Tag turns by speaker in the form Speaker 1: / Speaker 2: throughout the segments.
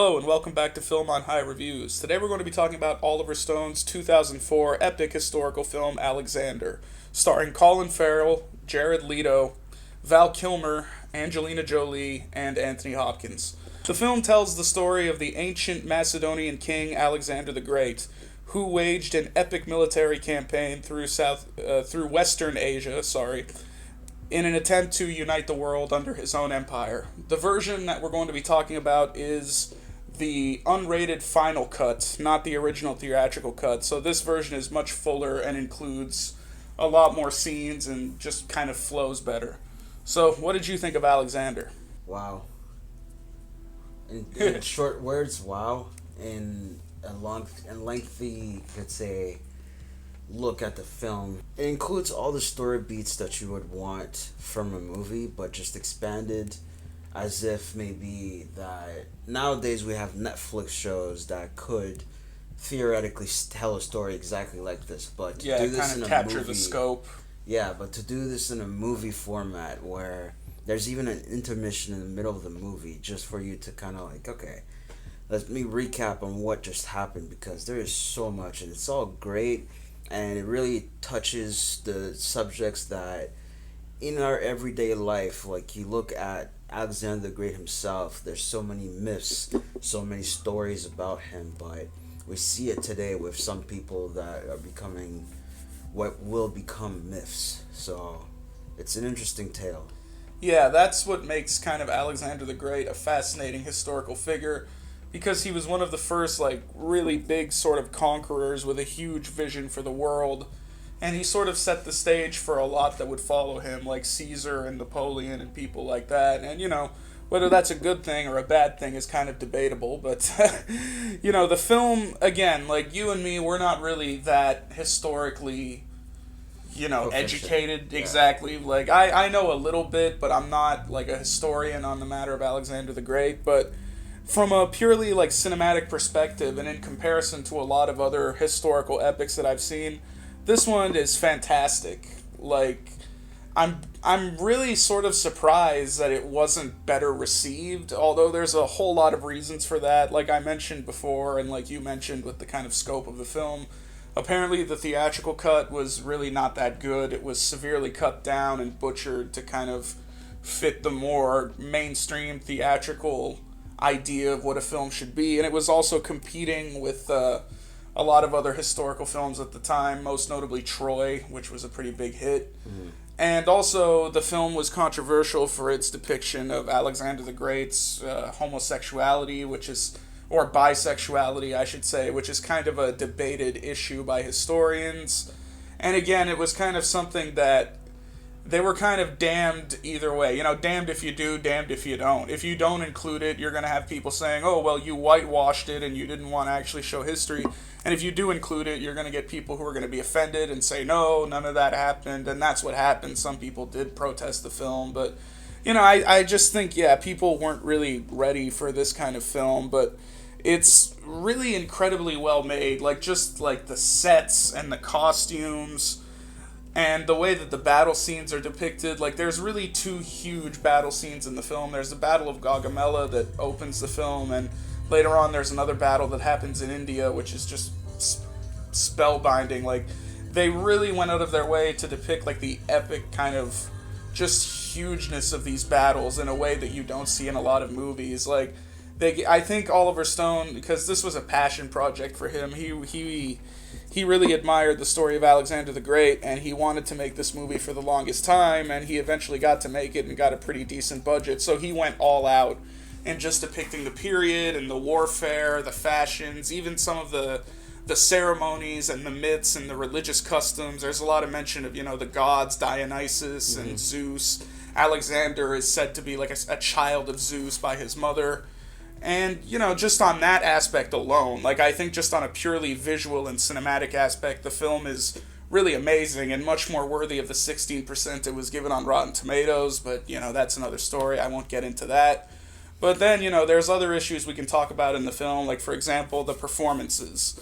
Speaker 1: Hello and welcome back to Film on High Reviews. Today we're going to be talking about Oliver Stone's 2004 epic historical film Alexander, starring Colin Farrell, Jared Leto, Val Kilmer, Angelina Jolie, and Anthony Hopkins. The film tells the story of the ancient Macedonian king Alexander the Great, who waged an epic military campaign through Western Asia, in an attempt to unite the world under his own empire. The version that we're going to be talking about is the unrated final cut, not the original theatrical cut. So this version is much fuller and includes a lot more scenes and just kind of flows better. So, what did you think of Alexander?
Speaker 2: Wow. In short words, wow. In a long and lengthy, you could say, look at the film. It includes all the story beats that you would want from a movie, but just expanded as if maybe that nowadays we have Netflix shows that could theoretically tell a story exactly like this, but to do this in a
Speaker 1: capture
Speaker 2: movie,
Speaker 1: the scope.
Speaker 2: Yeah, but to do this in a movie format where there's even an intermission in the middle of the movie just for you to kind of like, okay, let me recap on what just happened, because there is so much and it's all great and it really touches the subjects that in our everyday life, like you look at Alexander the Great himself, there's so many myths, so many stories about him, but we see it today with some people that are becoming what will become myths. So it's an interesting tale.
Speaker 1: Yeah, that's what makes kind of Alexander the Great a fascinating historical figure, because he was one of the first, like, really big sort of conquerors with a huge vision for the world, and he sort of set the stage for a lot that would follow him, like Caesar and Napoleon and people like that. And, whether that's a good thing or a bad thing is kind of debatable, but, the film, again, like you and me, we're not really that historically, educated.
Speaker 2: Yeah.
Speaker 1: Exactly. Like, I know a little bit, but I'm not, like, a historian on the matter of Alexander the Great, but from a purely, like, cinematic perspective, and in comparison to a lot of other historical epics that I've seen, this one is fantastic. Like, I'm really sort of surprised that it wasn't better received, although there's a whole lot of reasons for that. Like I mentioned before, and like you mentioned with the kind of scope of the film, apparently the theatrical cut was really not that good. It was severely cut down and butchered to kind of fit the more mainstream theatrical idea of what a film should be, and it was also competing with a lot of other historical films at the time, most notably Troy, which was a pretty big hit.
Speaker 2: Mm-hmm.
Speaker 1: And also, the film was controversial for its depiction of Alexander the Great's homosexuality, or bisexuality, I should say, which is kind of a debated issue by historians. And again, it was kind of something that they were kind of damned either way. Damned if you do, damned if you don't. If you don't include it, you're going to have people saying, oh, well, you whitewashed it and you didn't want to actually show history. And if you do include it, you're going to get people who are going to be offended and say, no, none of that happened. And that's what happened. Some people did protest the film. But, I just think, people weren't really ready for this kind of film. But it's really incredibly well made. Like, just like the sets and the costumes and the way that the battle scenes are depicted. Like, there's really two huge battle scenes in the film. There's the Battle of Gaugamela that opens the film, and later on there's another battle that happens in India, which is just spellbinding. Like, they really went out of their way to depict, like, the epic kind of just hugeness of these battles in a way that you don't see in a lot of movies. Like, I think Oliver Stone, because this was a passion project for him, he really admired the story of Alexander the Great, and he wanted to make this movie for the longest time, and he eventually got to make it and got a pretty decent budget, so he went all out in just depicting the period and the warfare, the fashions, even some of the ceremonies and the myths and the religious customs. There's a lot of mention of, the gods, Dionysus and Zeus. Alexander is said to be like a child of Zeus by his mother. And, just on that aspect alone, like, I think just on a purely visual and cinematic aspect, the film is really amazing and much more worthy of the 16% it was given on Rotten Tomatoes, but, that's another story. I won't get into that. But then, there's other issues we can talk about in the film, like, for example, the performances.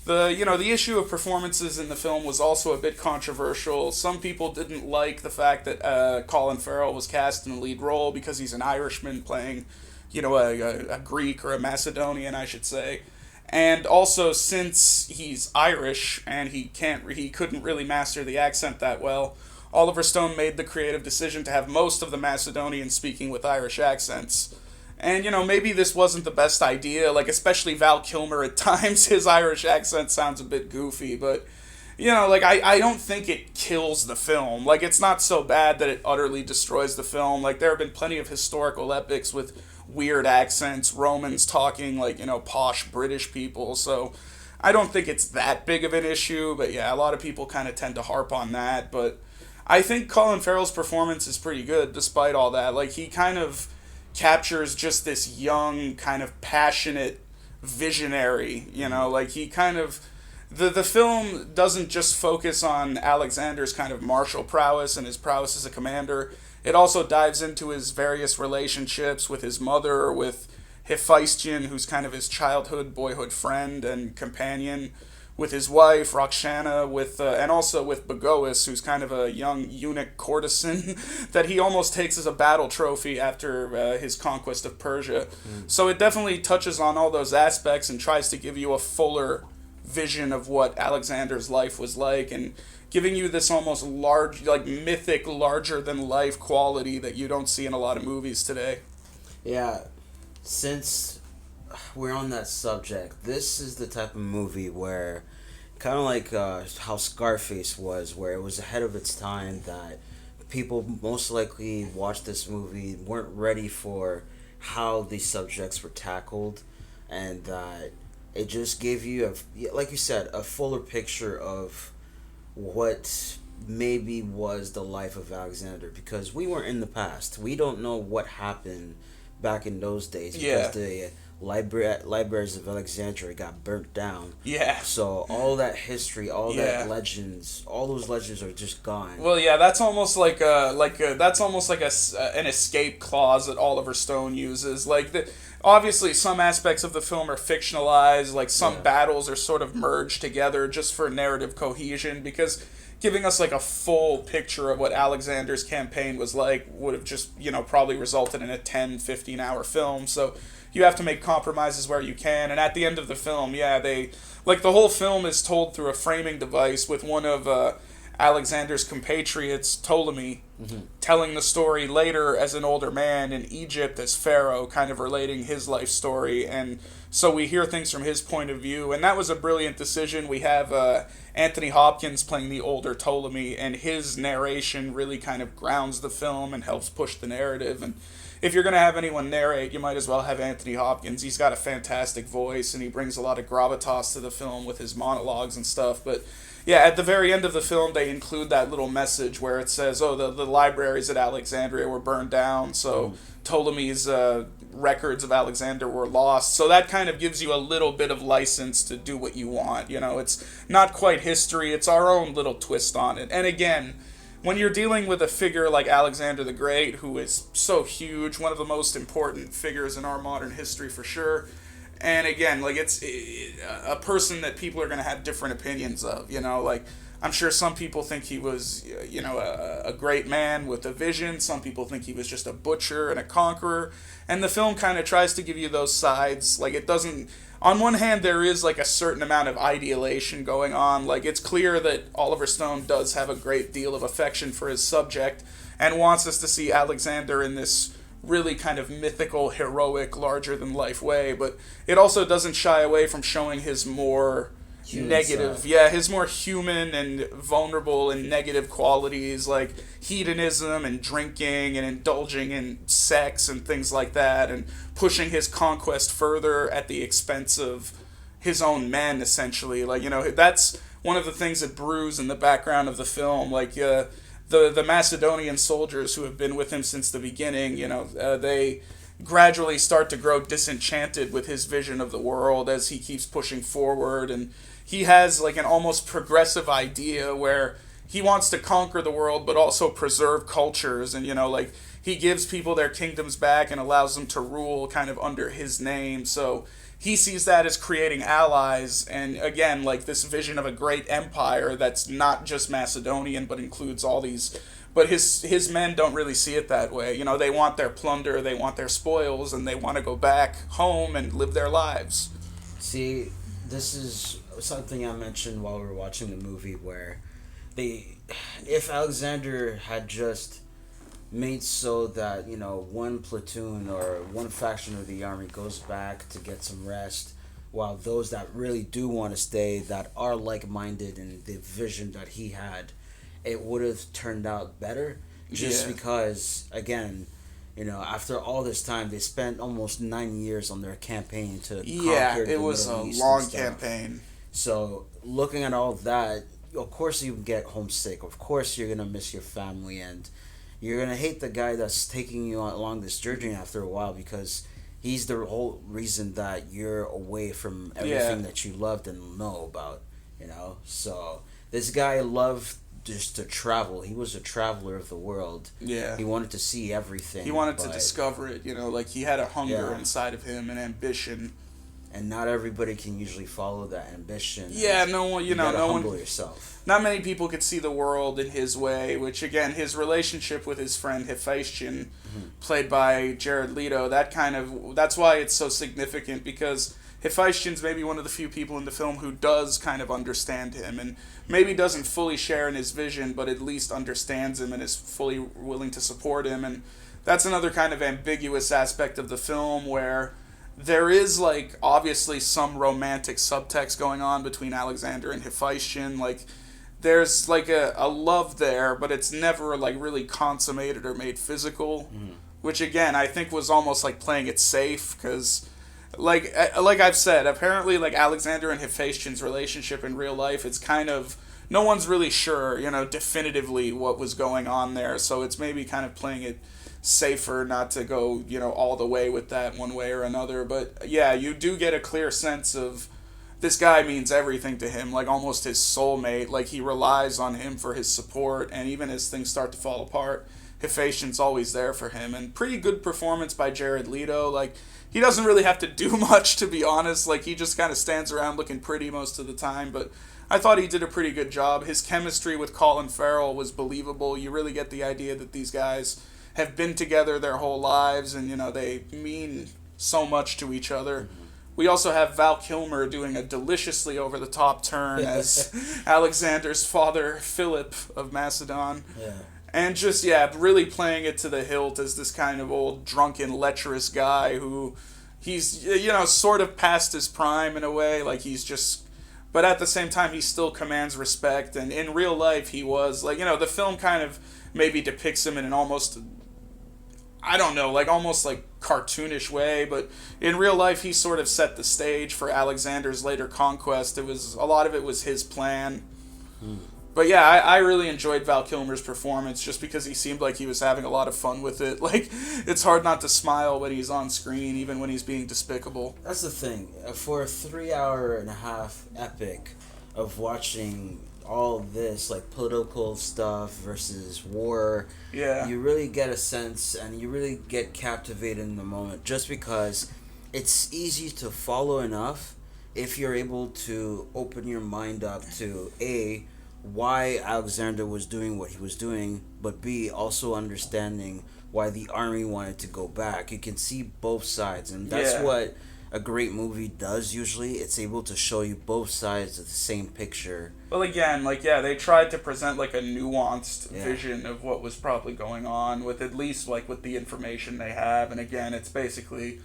Speaker 1: The issue of performances in the film was also a bit controversial. Some people didn't like the fact that Colin Farrell was cast in the lead role because he's an Irishman playing a Greek or a Macedonian, I should say. And also, since he's Irish and he couldn't really master the accent that well, Oliver Stone made the creative decision to have most of the Macedonians speaking with Irish accents. And maybe this wasn't the best idea, like especially Val Kilmer at times, his Irish accent sounds a bit goofy, but like I don't think it kills the film. Like it's not so bad that it utterly destroys the film. Like there have been plenty of historical epics with weird accents, Romans talking like, posh British people. So I don't think it's that big of an issue, but yeah, a lot of people kind of tend to harp on that, but I think Colin Farrell's performance is pretty good despite all that. Like he kind of captures just this young, kind of passionate visionary, like he kind of the film doesn't just focus on Alexander's kind of martial prowess and his prowess as a commander. It also dives into his various relationships with his mother, with Hephaestion, who's kind of his childhood, boyhood friend and companion, with his wife Roxana, and also with Bagoas, who's kind of a young eunuch courtesan that he almost takes as a battle trophy after his conquest of Persia. So it definitely touches on all those aspects and tries to give you a fuller vision of what Alexander's life was like, and giving you this almost large, like mythic, larger than life quality that you don't see in a lot of movies today.
Speaker 2: Yeah, since we're on that subject, this is the type of movie where, kind of like how Scarface was, where it was ahead of its time, that people most likely watched this movie, weren't ready for how these subjects were tackled, and that it just gave you, like you said, a fuller picture of what maybe was the life of Alexander, because we weren't in the past. We don't know what happened back in those days, because the libraries of Alexandria got burnt down.
Speaker 1: Yeah.
Speaker 2: So all that history, that legends, all those legends are just gone.
Speaker 1: Well, yeah, that's almost like an escape clause that Oliver Stone uses. Obviously, some aspects of the film are fictionalized, like some battles are sort of merged together just for narrative cohesion, because giving us like a full picture of what Alexander's campaign was like would have just, probably resulted in a 10, 15-hour film. So you have to make compromises where you can. And at the end of the film, the whole film is told through a framing device with one of Alexander's compatriots, Ptolemy, telling the story later as an older man in Egypt as Pharaoh, kind of relating his life story. And so we hear things from his point of view, and that was a brilliant decision. We have Anthony Hopkins playing the older Ptolemy, and his narration really kind of grounds the film and helps push the narrative. And if you're going to have anyone narrate, you might as well have Anthony Hopkins. He's got a fantastic voice, and he brings a lot of gravitas to the film with his monologues and stuff. But yeah, at the very end of the film, they include that little message where it says, the libraries at Alexandria were burned down, so Ptolemy's records of Alexander were lost. So that kind of gives you a little bit of license to do what you want. It's not quite history, it's our own little twist on it. And again, when you're dealing with a figure like Alexander the Great, who is so huge, one of the most important figures in our modern history for sure, and again, it's a person that people are going to have different opinions of, I'm sure some people think he was, a great man with a vision. Some people think he was just a butcher and a conqueror. And the film kind of tries to give you those sides. It doesn't... On one hand, there is, a certain amount of idealization going on. It's clear that Oliver Stone does have a great deal of affection for his subject and wants us to see Alexander in this really kind of mythical, heroic, larger-than-life way, but it also doesn't shy away from showing his more negative, his more human and vulnerable and negative qualities, like hedonism and drinking and indulging in sex and things like that, and pushing his conquest further at the expense of his own men, essentially. That's one of the things that brews in the background of the film, the Macedonian soldiers who have been with him since the beginning, they gradually start to grow disenchanted with his vision of the world as he keeps pushing forward, and he has an almost progressive idea where he wants to conquer the world but also preserve cultures, and he gives people their kingdoms back and allows them to rule kind of under his name. So he sees that as creating allies, and again, this vision of a great empire that's not just Macedonian, but includes all these But his men don't really see it that way. You know, they want their plunder, they want their spoils, and they want to go back home and live their lives.
Speaker 2: See, this is something I mentioned while we were watching the movie where they, if Alexander had just made so that, you know, one platoon or one faction of the army goes back to get some rest, while those that really do want to stay, that are like-minded in the vision that he had, it would have turned out better. Just because, again, you know, after all this time, they spent almost 9 years on their campaign to conquer the Middle East.
Speaker 1: Yeah, it was a long campaign.
Speaker 2: So, looking at all of that, of course you get homesick. Of course you're gonna miss your family, and you're gonna hate the guy that's taking you along this journey after a while, because he's the whole reason that you're away from everything that you loved and know about. You know, so this guy loved just to travel. He was a traveler of the world.
Speaker 1: Yeah.
Speaker 2: He wanted to see everything.
Speaker 1: He wanted to discover it, you know, like he had a hunger inside of him, an ambition.
Speaker 2: And not everybody can usually follow that ambition.
Speaker 1: Yeah, no one, you know, no one.
Speaker 2: Humble yourself.
Speaker 1: Not many people could see the world in his way, which again, his relationship with his friend Hephaestion, played by Jared Leto, that's why it's so significant, because Hephaestion's maybe one of the few people in the film who does kind of understand him, and maybe doesn't fully share in his vision, but at least understands him and is fully willing to support him. And that's another kind of ambiguous aspect of the film, where there is, like, obviously some romantic subtext going on between Alexander and Hephaestion. Like, there's, like, a love there, but it's never, like, really consummated or made physical. Which, again, I think was almost like playing it safe, because, like I've said, apparently, like, Alexander and Hephaestion's relationship in real life, it's kind of, no one's really sure, you know, definitively what was going on there. So it's maybe kind of playing it safer not to go, you know, all the way with that one way or another. But yeah, you do get a clear sense of this guy means everything to him, like almost his soulmate. Like, he relies on him for his support, and even as things start to fall apart, Hephaestion's always there for him. And pretty good performance by Jared Leto. Like, he doesn't really have to do much, to be honest. Like, he just kind of stands around looking pretty most of the time, but I thought he did a pretty good job. His chemistry with Colin Farrell was believable. You really get the idea that these guys have been together their whole lives, and, you know, they mean so much to each other. We also have Val Kilmer doing a deliciously over-the-top turn as Alexander's father, Philip of Macedon.
Speaker 2: Yeah.
Speaker 1: And just, really playing it to the hilt as this kind of old, drunken, lecherous guy who he's, you know, sort of past his prime in a way. Like, he's just, but at the same time, he still commands respect. And in real life, he was, like, you know, the film kind of maybe depicts him in an almost, I don't know, like, almost like cartoonish way, but in real life, he sort of set the stage for Alexander's later conquest. It was, a lot of it was his plan. But yeah, I really enjoyed Val Kilmer's performance, just because he seemed like he was having a lot of fun with it. Like, it's hard not to smile when he's on screen, even when he's being despicable.
Speaker 2: That's the thing. For a 3-hour-and-a-half epic of watching all this, like, political stuff versus war, you really get a sense, and you really get captivated in the moment, just because it's easy to follow enough if you're able to open your mind up to A, why Alexander was doing what he was doing, but B, also understanding why the army wanted to go back. You can see both sides, and that's what a great movie does usually. It's able to show you both sides of the same picture.
Speaker 1: Well, again, like, they tried to present, like, a nuanced vision of what was probably going on, with at least, like, with the information they have. And again, it's basically,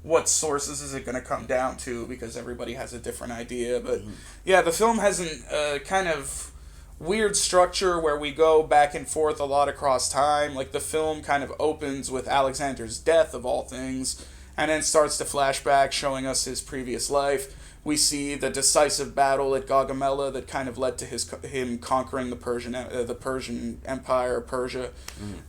Speaker 1: what sources is it going to come down to, because everybody has a different idea. But yeah, the film has an kind of weird structure where we go back and forth a lot across time. Like, the film kind of opens with Alexander's death, of all things, and then starts to flashback, showing us his previous life. We see the decisive battle at Gaugamela that kind of led to him conquering the Persian Empire, Persia.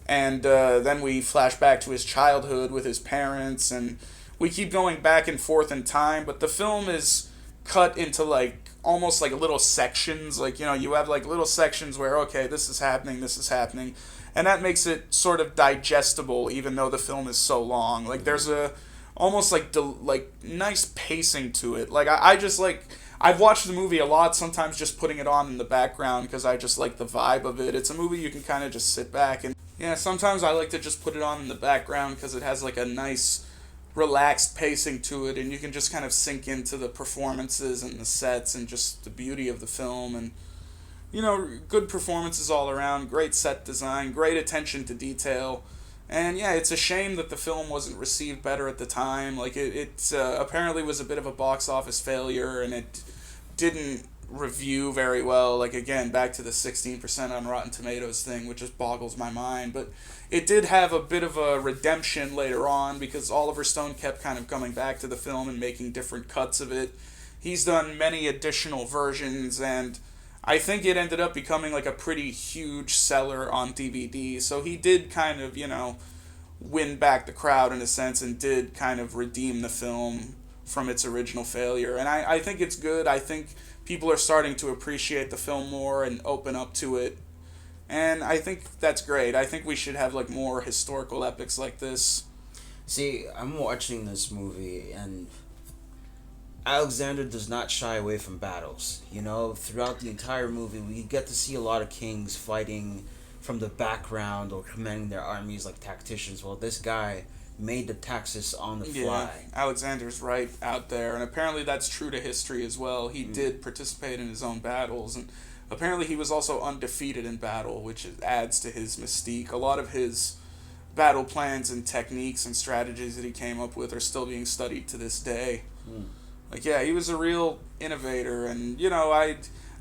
Speaker 1: And then we flash back to his childhood with his parents, and we keep going back and forth in time. But the film is cut into, like, almost like little sections. Like, you know, you have, like, little sections where, okay, this is happening, and that makes it sort of digestible, even though the film is so long. Like, there's a almost like nice pacing to it. Like, I just, like, I've watched the movie a lot, sometimes just putting it on in the background because I just like the vibe of it. It's a movie you can kind of just sit back and, yeah, sometimes I like to just put it on in the background because it has like a nice, relaxed pacing to it, and you can just kind of sink into the performances and the sets and just the beauty of the film. And, good performances all around, great set design, great attention to detail. And yeah, it's a shame that the film wasn't received better at the time. Like it apparently was a bit of a box office failure, and it didn't review very well. Like again, back to the 16% on Rotten Tomatoes thing, which just boggles my mind. But it did have a bit of a redemption later on because Oliver Stone kept kind of coming back to the film and making different cuts of it. He's done many additional versions, and I think it ended up becoming like a pretty huge seller on DVD. So he did kind of, win back the crowd in a sense and did kind of redeem the film from its original failure. And I think it's good. I think people are starting to appreciate the film more and open up to it. And I think that's great. I think we should have like more historical epics like this.
Speaker 2: See, I'm watching this movie, and Alexander does not shy away from battles. Throughout the entire movie, we get to see a lot of kings fighting from the background or commanding their armies like tacticians. Well, this guy made the taxes on the fly.
Speaker 1: Yeah, Alexander's right out there, and apparently that's true to history as well. He did participate in his own battles, and apparently he was also undefeated in battle, which adds to his mystique. A lot of his battle plans and techniques and strategies that he came up with are still being studied to this day. Like, yeah, he was a real innovator, and,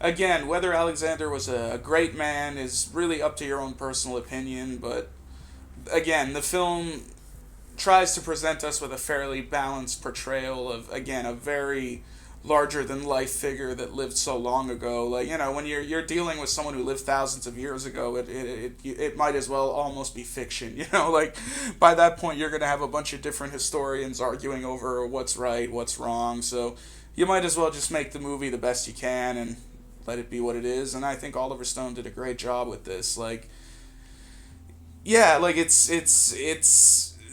Speaker 1: again, whether Alexander was a great man is really up to your own personal opinion, but, again, the film tries to present us with a fairly balanced portrayal of, again, a very larger-than-life figure that lived so long ago. Like, when you're dealing with someone who lived thousands of years ago, it might as well almost be fiction, Like, by that point, you're going to have a bunch of different historians arguing over what's right, what's wrong, so you might as well just make the movie the best you can and let it be what it is. And I think Oliver Stone did a great job with this. Like, yeah, like, it's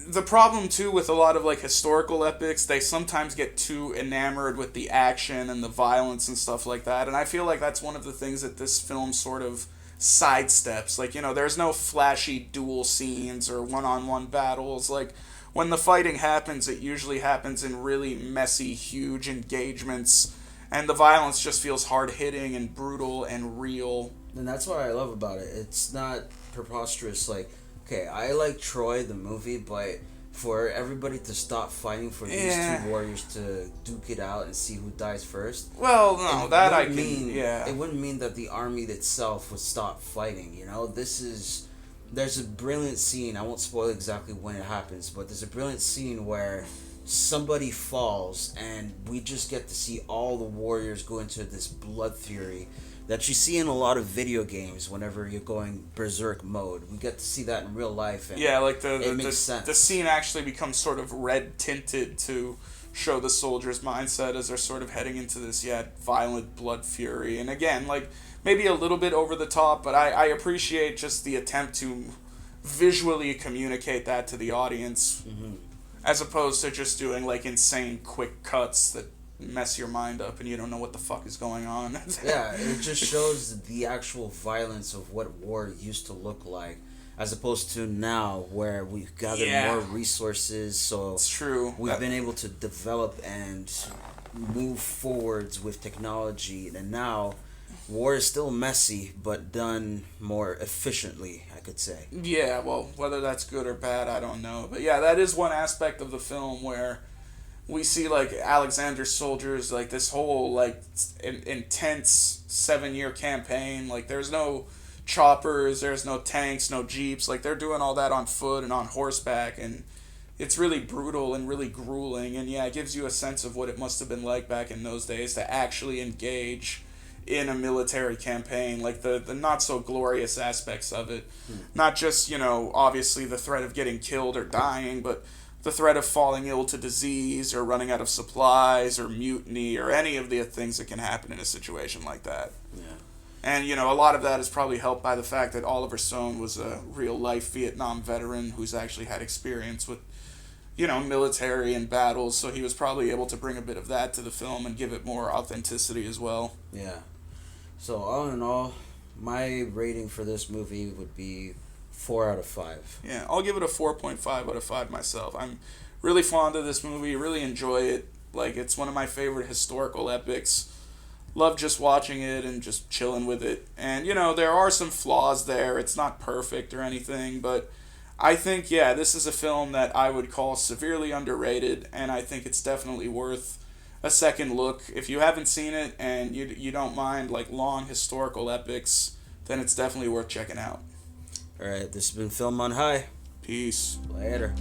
Speaker 1: the problem too with a lot of like historical epics, they sometimes get too enamored with the action and the violence and stuff like that, and I feel like that's one of the things that this film sort of sidesteps. Like, there's no flashy duel scenes or one-on-one battles. Like, when the fighting happens, it usually happens in really messy, huge engagements, and the violence just feels hard-hitting and brutal and real.
Speaker 2: And that's what I love about it. It's not preposterous. Like, okay, I like Troy, the movie, but for everybody to stop fighting for these two warriors to duke it out and see who dies first.
Speaker 1: Well, no, that I can...
Speaker 2: It wouldn't mean that the army itself would stop fighting, There's a brilliant scene, I won't spoil exactly when it happens, but there's a brilliant scene where somebody falls and we just get to see all the warriors go into this blood fury that you see in a lot of video games whenever you're going berserk mode. We get to see that in real life, and
Speaker 1: like
Speaker 2: it makes sense.
Speaker 1: The scene actually becomes sort of red tinted to show the soldiers' mindset as they're sort of heading into this violent blood fury. And again, like, maybe a little bit over the top, but I appreciate just the attempt to visually communicate that to the audience, as opposed to just doing like insane quick cuts that mess your mind up and you don't know what the fuck is going on.
Speaker 2: Yeah, it just shows the actual violence of what war used to look like, as opposed to now where we've gathered more resources, so
Speaker 1: it's true.
Speaker 2: We've been able to develop and move forwards with technology, and now war is still messy, but done more efficiently, I could say.
Speaker 1: Yeah, well, whether that's good or bad, I don't know. But yeah, that is one aspect of the film where we see, like, Alexander's soldiers, like, this whole, like, intense 7-year campaign. Like, there's no choppers, there's no tanks, no jeeps. Like, they're doing all that on foot and on horseback, and it's really brutal and really grueling. And yeah, it gives you a sense of what it must have been like back in those days to actually engage in a military campaign, like the not so glorious aspects of it. Not just, obviously the threat of getting killed or dying, but the threat of falling ill to disease or running out of supplies or mutiny or any of the things that can happen in a situation like that.
Speaker 2: Yeah.
Speaker 1: And, a lot of that is probably helped by the fact that Oliver Stone was a real-life Vietnam veteran who's actually had experience with military and battles, so he was probably able to bring a bit of that to the film and give it more authenticity as well.
Speaker 2: Yeah. So all in all, my rating for this movie would be 4 out of 5.
Speaker 1: Yeah, I'll give it a 4.5 out of 5 myself. I'm really fond of this movie, really enjoy it. Like, it's one of my favorite historical epics. Love just watching it and just chilling with it. And, there are some flaws there. It's not perfect or anything, but I think, yeah, this is a film that I would call severely underrated, and I think it's definitely worth a second look. If you haven't seen it and you don't mind, like, long historical epics, then it's definitely worth checking out.
Speaker 2: All right, this has been Film on High.
Speaker 1: Peace.
Speaker 2: Later.